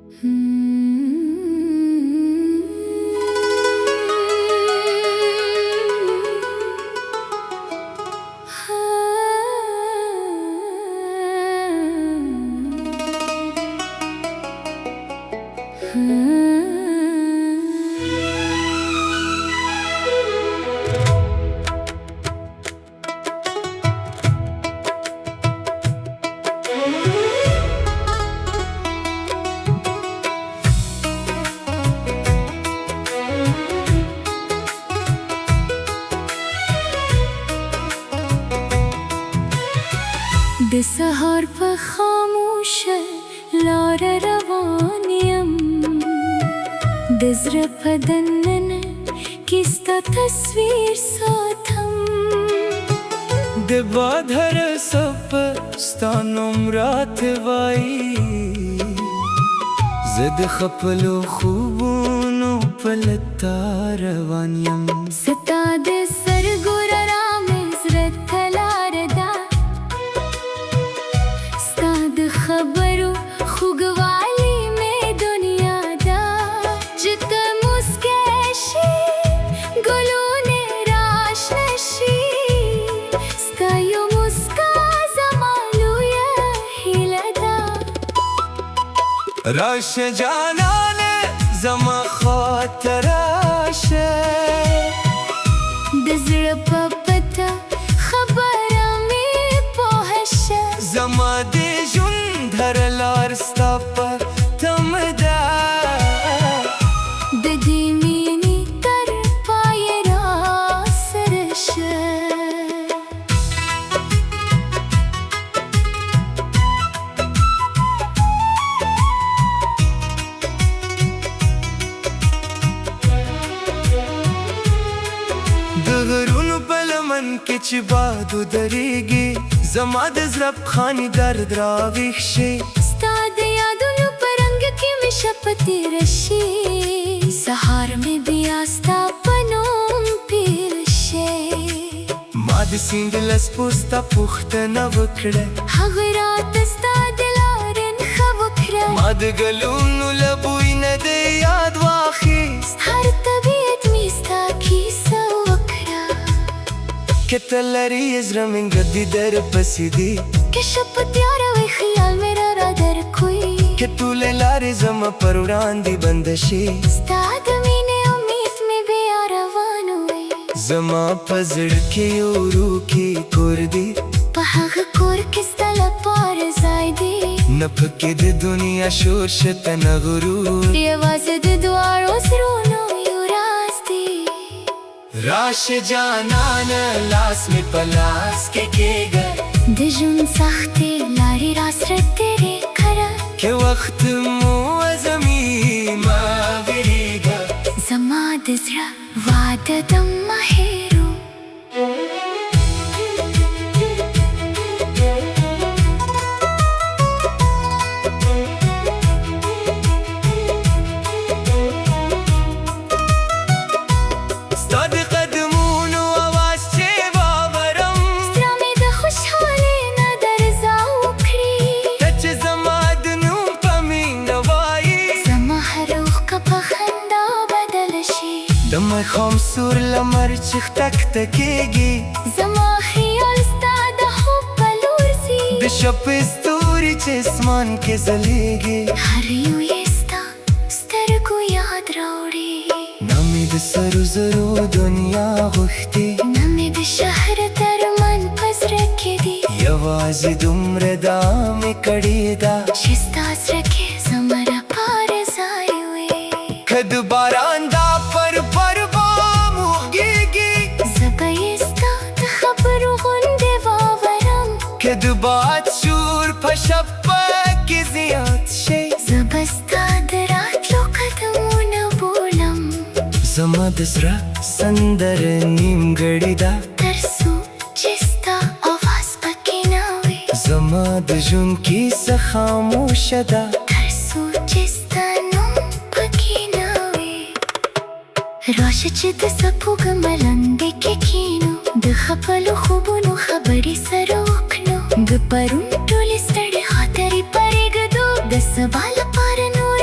د سهار په خاموشه لاره روان یم، د زړه په دننه کې ستا تصویر ساتم. د باد هر څپه ستا نوم راته وایي، زه د خپلو خوبونو په لټه روان یم. ستا د سترګو رڼا مې زړه ته لاره ده، ستا د خبرو خوږوالی مې دنیا ده. چې ته موسکی شي ګلونه راشنه شي، ستا یو موسکا زما لویه هیله ده. راشه جانانه زما خواته راشه، د زړه په پته خبره مې پوه شه. زما د ژوند هر لار ستا په تمه ده، د دې مینې تر پایه راسره شه. د غرونو په لمن کې چې باد ودرېږي، زما د زړه خاني درد راویښ شي. ستا د یادونو په رنګ کې مې شپه تېره شي، سهار مې بیا ستا په نوم پیر شي. ما د سیند له څپو ستا پوښتنه وکړه، هغه راته ستا د لارې نښه وکړه. ما د ګلونو له بوی نه د یاد واخیست، هر طبیعت مې ستا کیسه وکړه. که ته لرې زړه مې ګرځي در پسې دی، که شپه تیاره وي خیال مې را درکوي. که ټولې لارې زما پر وړاندې بنده شي، ستا د مینې امید مې بیا روان وي. زما په زړه کې یو روکي کور دی، په هغه کور کې ستا لپاره ځای دی. نه پکې د دنیا شور شته نه غرور، یوازې د دواړو زړونو یو راز دی. راشه جانانه لاس مې په لاس کې کېږه، د ژوند سختې لارې راسره تېرې کړه. که وخت مو ازمي مه وېرېږه، زما د زړه واده د مه هېرو. ستا د قدمونو اواز چې واورم، زړه مې د خوشحالۍ نه درزا وکړي. ته چې زما د نوم په مینه وایي، زما هر اوښکه په خندا بدله شي. د ماښام سور لمر چې ښکته کېږي، زما خیال ستا د خوب په لور ځي. د شپې ستوري چې اسمان کې ځلېږي، هر یو یې ستا سترګو یاد راوړي. نه مې د سرو زرو دنیا غوښتې، نه مې د شهر درمن په زړه کې دي. یوازې دومره دا مې کړې ده، چې ستا زړه کې زما لپاره ځای وي. که د باران دا پر بام وغږېږي، زه به یې ستا د خبرو غوندې واورم. که د باد شور په شپه کې زیات شي، زه به ستا د راتلو قدمونه بولم. زما د زړه سندره نیمګړې ده، تر څو چې ستا اواز پکې نه وي. زما د ژوند کیسه خاموشه ده، تر څو چې ستا نوم پکې نه وي. راشه چې د سپوږمۍ لاندې کې کښېنو، د خپلو خوبونو خبرې سره وکړو. د پرون ټولې ستړې خاطرې پرېږدو، د سبا لپاره نور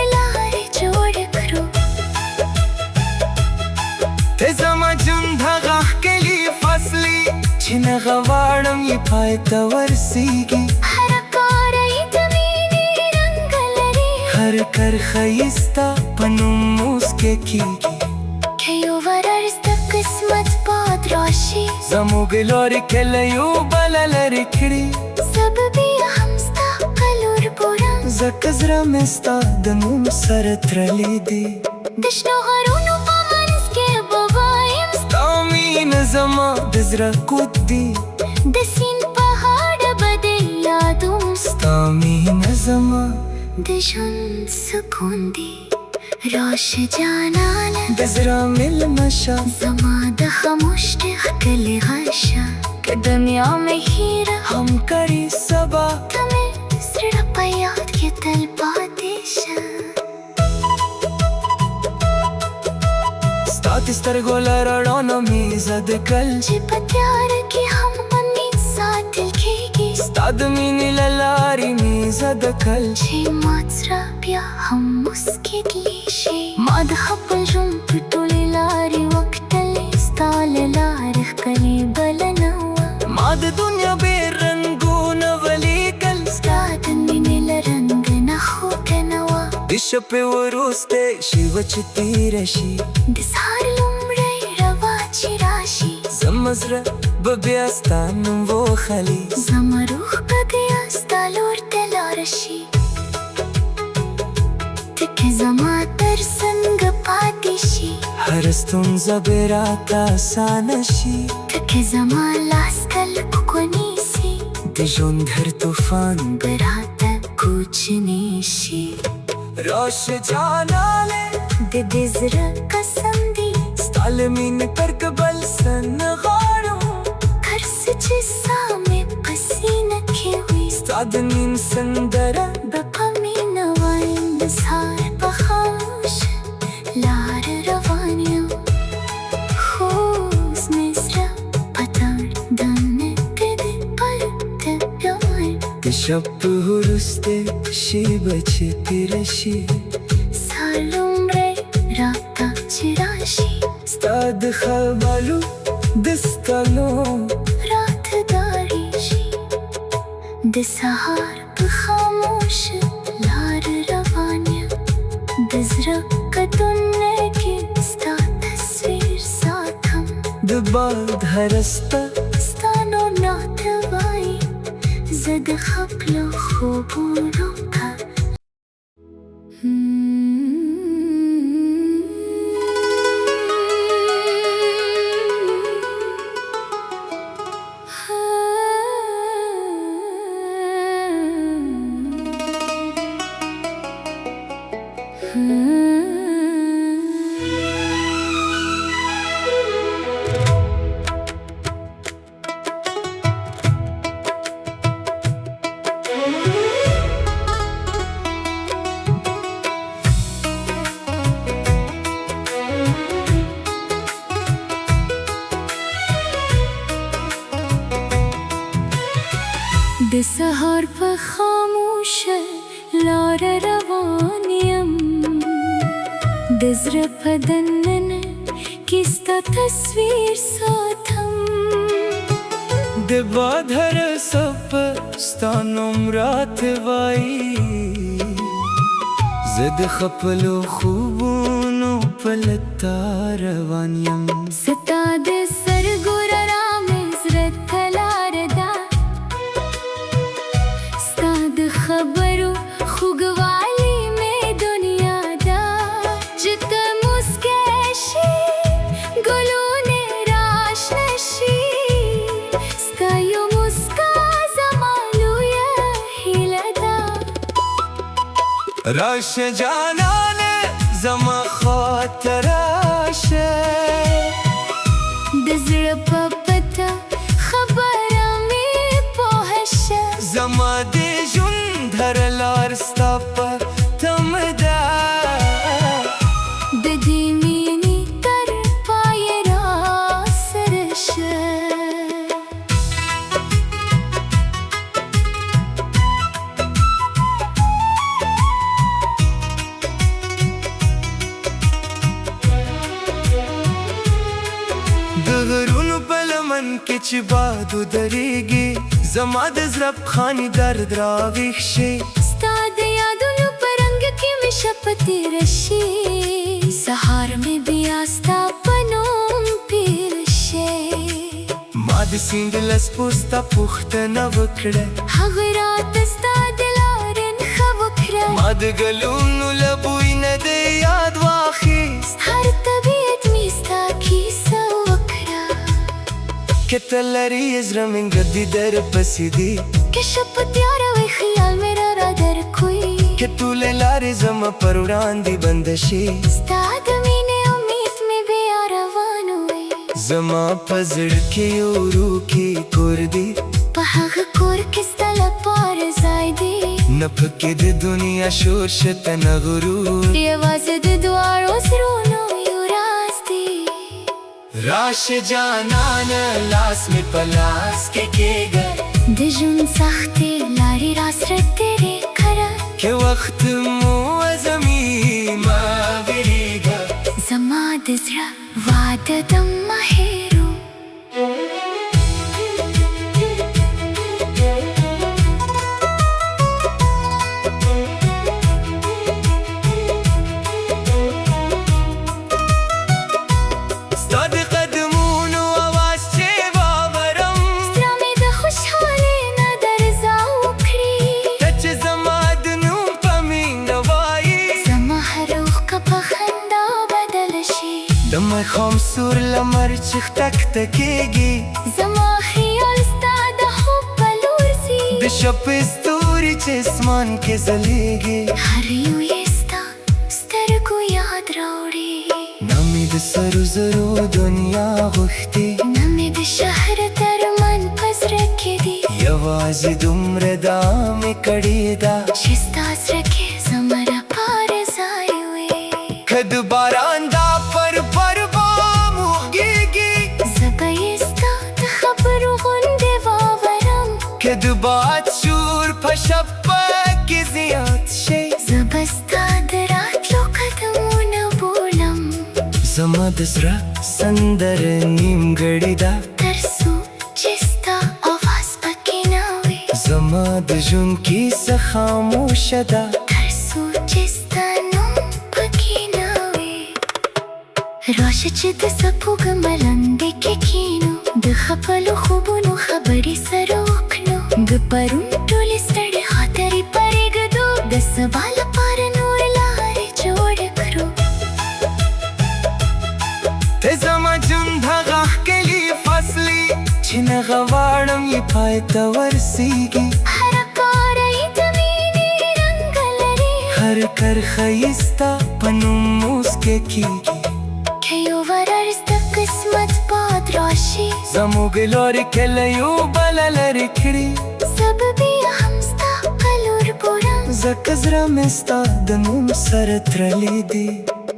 غواړم یې پای ته ورسیږي هر کاری د مینې رنګ لري هر کرښه یې ستا په نوم موسکې کیږي که یو ورځ د قسمت باد راشي زموږ لارې کله یو بله لرې کړي زه به بیا هم ستا په لور بوړم ځکه زړه مې ستا د نوم سره تړلی دی د شنو غرونو په منځ کې به وایم ستا مینه زما د زړه قوت دی د سیند په غاړه به دې یادوم ستا مینه زما د ژوند سکون دی راشه جانانه د زړه مېلمه شه زما د خاموش ښکلې غږ که دنیا مې هیره هم کړي سبا ته مې زړه په یاد کې تل پاتې شه ستا د سترګو له رڼا مې زد کل چې په تیاره کې هم امید ساتل کېږي ستا د مینې له لارې مې زد کل چې مات زړه بیا هم مسکېدلی شي ما د خپل ژوند په ټولې لارې وکتلې ستا له لارې ښکلې بله نه وه ما د دنیا بې رنګونه ولیکل ستا د مینې له رنګ نه خوږه نه وه د شپې وروستی شېبه چې تېره شي د سهار لومړی روا چې راشي زما زړه به بیا ستا نوم وخلي زما روح به بیا ستا لور ته لاړه شي ته که زما تر څنګه پاتې شي هر ستونزه به راته اسانه شي ته که زما لاس کله ونیسي د ژوند هر طوفان به راته کوچنی شي راشه جانانه د دې زړه قسم دی ستا له مینې پرک بل څه نه غواړم هر څه چې ساه مې په سینه کې وي ستا د نیم سندره به په مینه وایم د سهار په خاموش لار روان یم خو اوس مې زړه په تړ دننه کې دی پر ته روان د شب وروستی شېبه چې تېره شي سهار لومړی راته چې راشي ستا د خبرو د ستالو راته داریږي د سهار په خاموش لار روان یم د زړه قدونه کې ستا تصویر ساتم د باد هره سته ستا نور راته وایي زه د خپلو خوبونو په د سهار په خاموشه لار روان یم د زړه په دننه کې ستا تصویر ساتم د باد هره څپه ستا نوم راته وایي زه د خپلو خوبونو په لتا روان یم ستا د سترګو رڼا مې زړه ته لاره ده ستا د خبرو خوږوالی مې دنیا ده چې ته موسکی شي ګلونه راشنه شي ستا یو موسکا زما لویه هیله ده راشه جانانه زما خواته راشه د زړه په پته خبره مې پوه شه زما د ژوند هره لار ستا په تمه ده د دې مینې تر پایه راسره شه من کې چې باد ودرېږي زما د زړه پخاني درد راویښ شي ستا د یادونو په رنګ کې مې شپه تېره شي سهار مې بیا ستا په نوم پیل شي ما د سیند له سپو ستا پوښتنه وکړه هغه راته ستا د لارې نښه وکړه ما د ګلونو له بوی نه د یاد واخیست هر طبیعت مې ستا کیسه وکړه که ته لرې زړه مې ګرځي درپسې دی که شپه تیاره وي خیال مې را درکوي که ټولې لارې زما پر وړاندې بند شي ستا د مینې امید مې بیا روان وي زما په زړه کې یو روکي کور دی په هغه کور کې ستا لپاره ځای دی نه پکې د دنیا شور شته نه غرور یوازې د دواړو زړونو یو راز دی راشه جانانه لاس مې په لاس کې کېږه د ژوند سختې لارې راسره تېرې کړه که وخت مو ازمي مه وېرېږه زما د زړه واده د مه هېرو ستا د قدمونو اواز چې واورم زړه مې د خوشحالۍ نه درزا وکړي ته چې زما د نوم په مینه وایي زما هر اوښکه په خندا بدله شي د ماښام سور لمر چې ښتکته کېږي زما خیال ستا د خوب په لور ځي د شپې ستوري چې اسمان کې ځلېږي هر یو یې ستا سترګو یاد راوړي نه مې د سرو زرو دنیا غوښتې نه مې د شهر درمن په زړه کې دي یوازې دومره دا مې کړې ده چې ستا زړه کې زما لپاره ځای وي که د باران دا پر بام وغږېږي زه به یې ستا د خبرو غوندې واورم که د باد شور په شپه کې زیات شي زه به ستا د راتلو قدمونه بولم زما د زړه سندره نیمګړې ده تر څو چې ستا اواز پکې نه وي زما د ژوند کیسه خاموشه ده تر څو چې ستا نوم پکې نه وي راشه چې د سپوږمۍ لاندې کې کښېنو د خپلو خوبونو خبرې سره وکړو د پرون ټولې ستړې خاطرې پرېږدو د سبا لپاره نورې لارې جوړې کړو ته زما ژوند هغه ښکلي فصلې چې نه غواړم یې پای ته ورسیږي هره پاره یې د مینې رنګ لري هر کرښه یې ستا په نوم موسکې کېږي که یو ورځ د قسمت باد راشي زموږ لارې کله یو بله لرې کړي زه به بیا هم ستا په لور بورم ځکه زړه مې ستا د نوم سره تړلی دی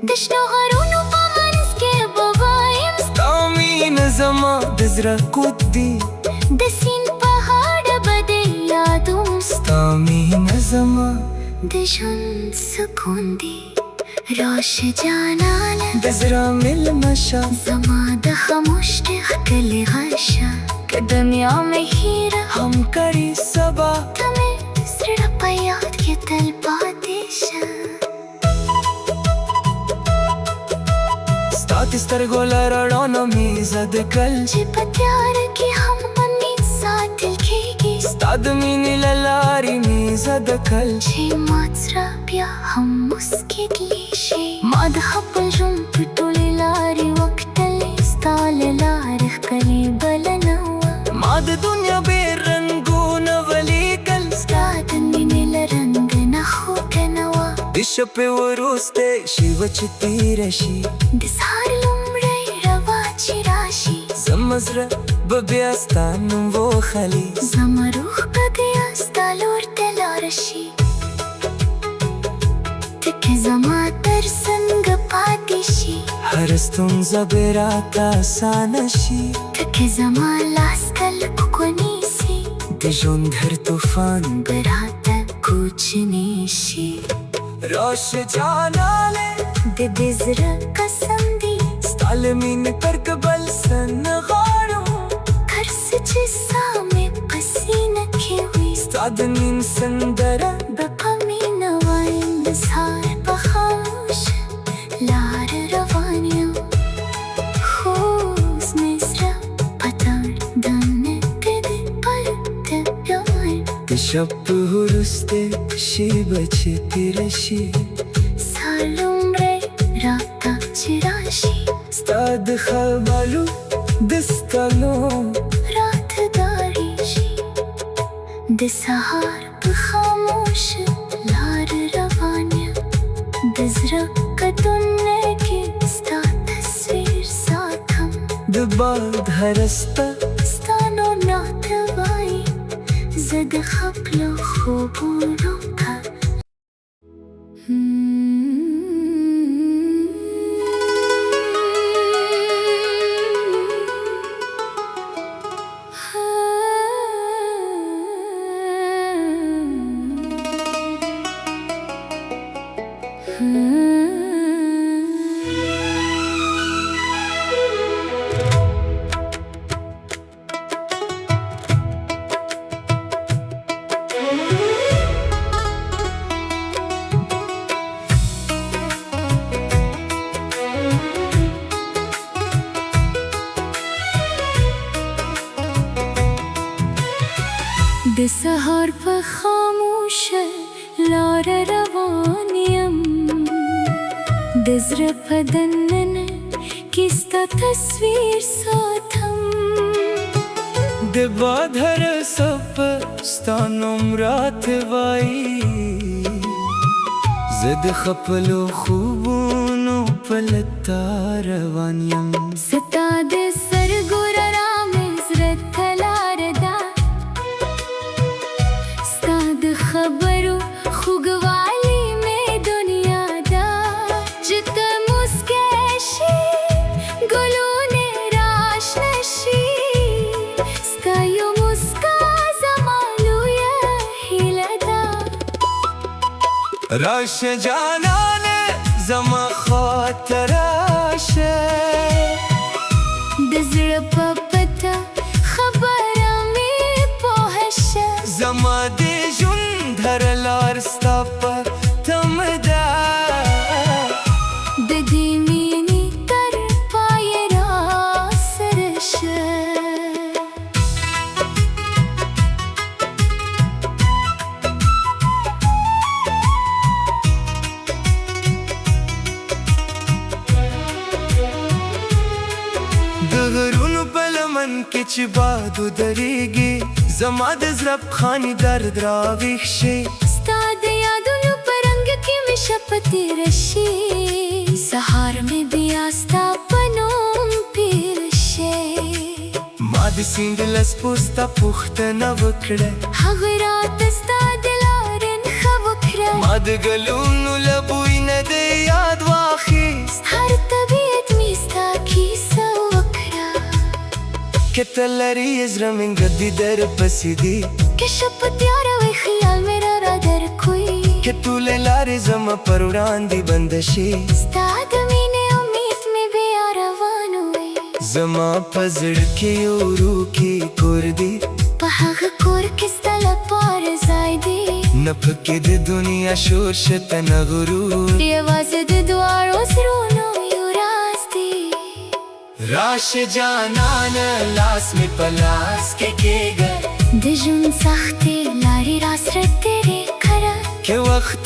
د شنو غرونو په منځ کې به وایم ستا مینه زما د زړه قوت دی د سیند په غاړه به دې یادوم ستا مینه زما د ژوند سکون دی راشه جانانه د زړه مېلمه شه زما د خاموش ښکلې غشه که دنیا مې هیره هم کړي سبا ته مې زړه په یاد کې تل پاتې شه ستا د سترګو له رڼا نه مې زد کل چې په تیاره کې هم امید ساتل کېږي ستا د مینې له لارې مې زد کل چې مات زړه بیا هم مسکېدلی شي ما د خپل ژوند په ټولې لارې وکتلې ستا له لارې ښکلې بله نه وه ما د دنیا بې رنګونه ولیکل ستا د مینې له رنګ نه خوږه نه وه د شپې وروستی شېبه چې تېره شي د سهار لومړی روا چې راشي زما زړه به بیا ستا نوم وخلي زما روح به بیا ستا لور ته لاړه شي ته که زما تر څنګه پاتې شي هره ستونزه به راته اسانه شي ته که زما لاس تلک ونیسي د ژوند هر طوفان به راته کوچنی شي راشه جانانه د دې زړه قسم دی ستا له مینې پر کبل څه نه غواړم نادنین سندره بقمی نوایم بسار بخاموش لار روانیم خوز نزره پتر دانه دده پر تبیان شب هرسته شی بچه تیرشی سالم ری راتا چراشی ستاد خبالو دستانو رات داریشی د سهار په خاموش لار روانیم د زړه قدمونه کې ستا تصویر ساتم د باد هرسته ستا نور ناته وایي زه د خپلو خوبونو ته د سهار په خاموشه لار روانیم د زړه په دننه کې ستا تصویر ساتم د باد هر سپ ستا نوم راته وایي زه د خپلو خوبونو په لتا روان یم ستا د سترګو رڼا مې زړه ته لار ده ستا د خبرو خوږوالی مې دنیا ده چې ته موسکی شي ګلونه راشنه شي ستا یو موسکا زما لویه هیله ده راشه جانانه زما خواته راشه د زړه په پته خبره مې پوه شه زما د ژوند هر لار ستا په تمه ده د دې مینې تر پایه راسره شه د غرونو په لمن کې چې باد ودرېږي زما د زړه خاني درد راویښ شي ستا د یادونو په رنګ کې مې شپه تېره شي سهار مې بیا ستا په نوم پیر شي ما د سیند له سپو ستا پوښتنه وکړه هغه راته ستا د لارې نښه وکړه ما د ګلونو له بوی نه د یاد واخیست هر طبیعت مې ستا کیسه وکړه که ته لرې زړه مې ګردي در پسې دي که شپه تیاره وي خیال مې را درکوي که ټولې لارې زما پر وړاندې بنده شي ستا د مینې امید مې بیا روان وي زما په زړه کې یو روکي کور دی په هغه کور کې ستا لپاره ځای دی نه پکې د دنیا شور شته نه غرور یوازې د دواړو زړونو یو راز دی راشه جانانه لاس مې په لاس کې کېږه د ژوند سختې لارې راسره تېرې کړه که وخت